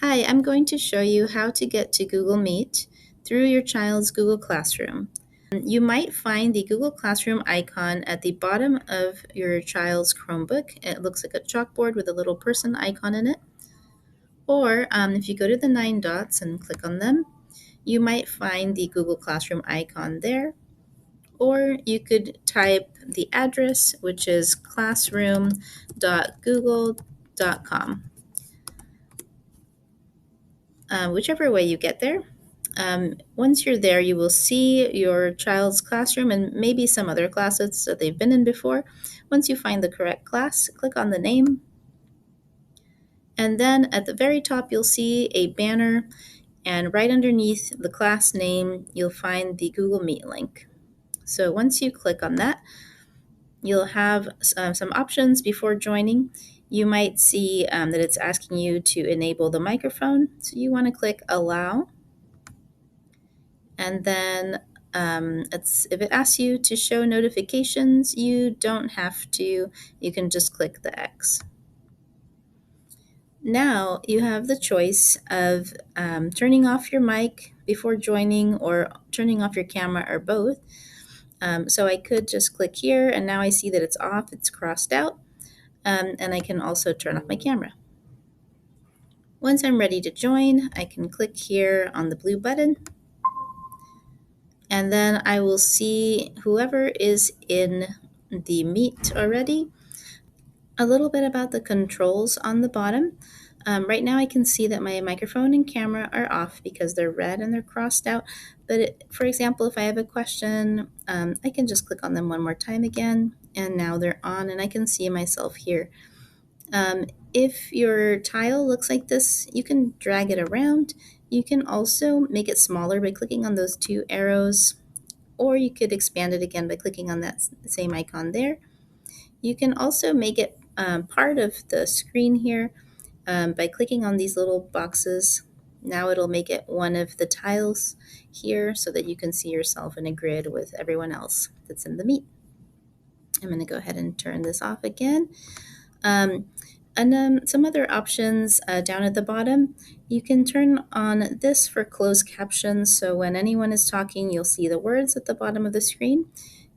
Hi, I'm going to show you how to get to Google Meet through your child's Google Classroom. You might find the Google Classroom icon at the bottom of your child's Chromebook. It looks like a chalkboard with a little person icon in it. Or if you go to the 9 dots and click on them, you might find the Google Classroom icon there. Or you could type the address, which is classroom.google.com. Whichever way you get there. Once you're there, you will see your child's classroom and maybe some other classes that they've been in before. Once you find the correct class, click on the name. And then at the very top, you'll see a banner. And right underneath the class name, you'll find the Google Meet link. So once you click on that, you'll have some options before joining. You might see that it's asking you to enable the microphone. So you want to click Allow. And then if it asks you to show notifications, you don't have to. You can just click the X. Now you have the choice of turning off your mic before joining or turning off your camera or both. So I could just click here and now I see that it's off, it's crossed out, and I can also turn off my camera. Once I'm ready to join, I can click here on the blue button. And then I will see whoever is in the Meet already. A little bit about the controls on the bottom. Right now I can see that my microphone and camera are off because they're red and they're crossed out. But for example, if I have a question, I can just click on them one more time again, and now they're on and I can see myself here. If your tile looks like this, you can drag it around. You can also make it smaller by clicking on those two arrows, or you could expand it again by clicking on that same icon there. You can also make it part of the screen here by clicking on these little boxes. Now it'll make it one of the tiles here so that you can see yourself in a grid with everyone else that's in the Meet. I'm going to go ahead and turn this off again. Some other options down at the bottom. You can turn on this for closed captions, so when anyone is talking, you'll see the words at the bottom of the screen.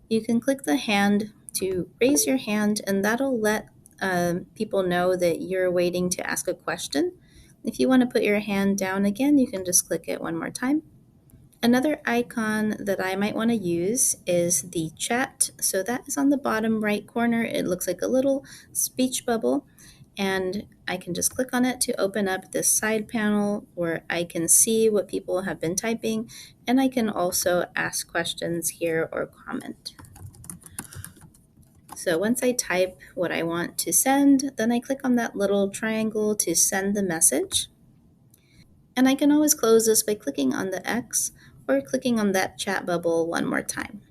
You can click the hand to raise your hand, and that'll let people know that you're waiting to ask a question. If you want to put your hand down again, you can just click it one more time. Another icon that I might want to use is the chat. So that is on the bottom right corner. It looks like a little speech bubble, and I can just click on it to open up this side panel where I can see what people have been typing, and I can also ask questions here or comment. So once I type what I want to send, then I click on that little triangle to send the message. And I can always close this by clicking on the X or clicking on that chat bubble one more time.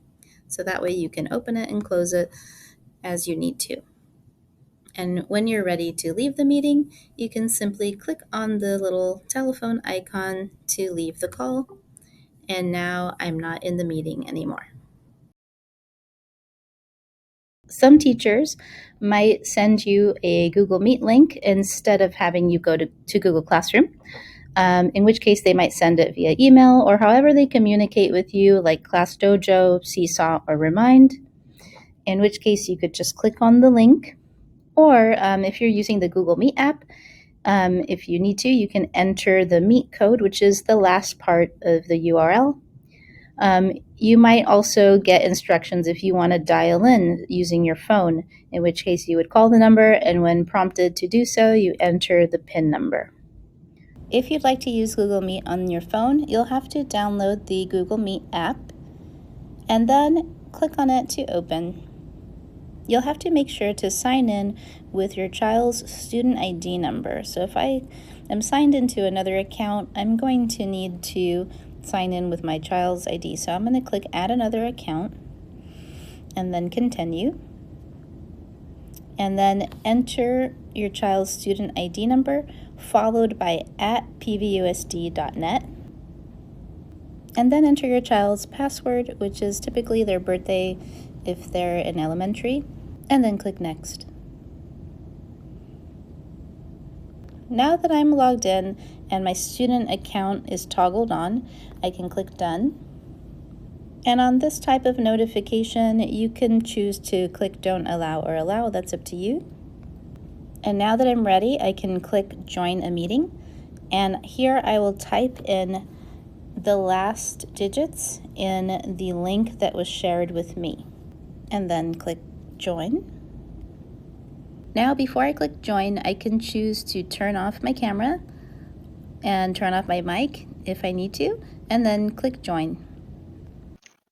So that way you can open it and close it as you need to. And when you're ready to leave the meeting, you can simply click on the little telephone icon to leave the call. And now I'm not in the meeting anymore. Some teachers might send you a Google Meet link instead of having you go to Google Classroom, in which case they might send it via email or however they communicate with you, like Class Dojo, Seesaw, or Remind, in which case you could just click on the link. Or if you're using the Google Meet app, if you need to, you can enter the Meet code, which is the last part of the URL. You might also get instructions if you want to dial in using your phone, in which case you would call the number, and when prompted to do so, you enter the PIN number. If you'd like to use Google Meet on your phone, you'll have to download the Google Meet app and then click on it to open. You'll have to make sure to sign in with your child's student ID number. So if I am signed into another account, I'm going to need to sign in with my child's ID. So I'm going to click Add Another Account and then Continue. And then enter your child's student ID number followed by @pvusd.net. And then enter your child's password, which is typically their birthday if they're in elementary, and then click Next. now that I'm logged in and my student account is toggled on, I can click Done. And on this type of notification, you can choose to click Don't Allow or Allow. That's up to you. And now that I'm ready, I can click Join a Meeting. And here I will type in the last digits in the link that was shared with me. And then click Join. Now before I click Join, I can choose to turn off my camera and turn off my mic if I need to, and then click Join.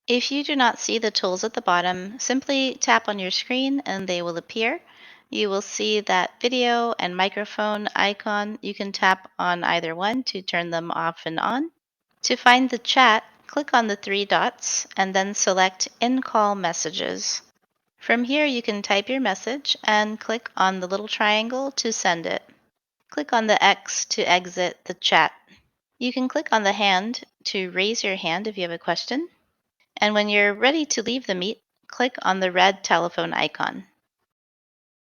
If you do not see the tools at the bottom, simply tap on your screen and they will appear. You will see that video and microphone icon. You can tap on either one to turn them off and on. To find the chat, click on the three dots and then select In-Call Messages. From here, you can type your message and click on the little triangle to send it. Click on the X to exit the chat. You can click on the hand to raise your hand if you have a question. And when you're ready to leave the meet, click on the red telephone icon.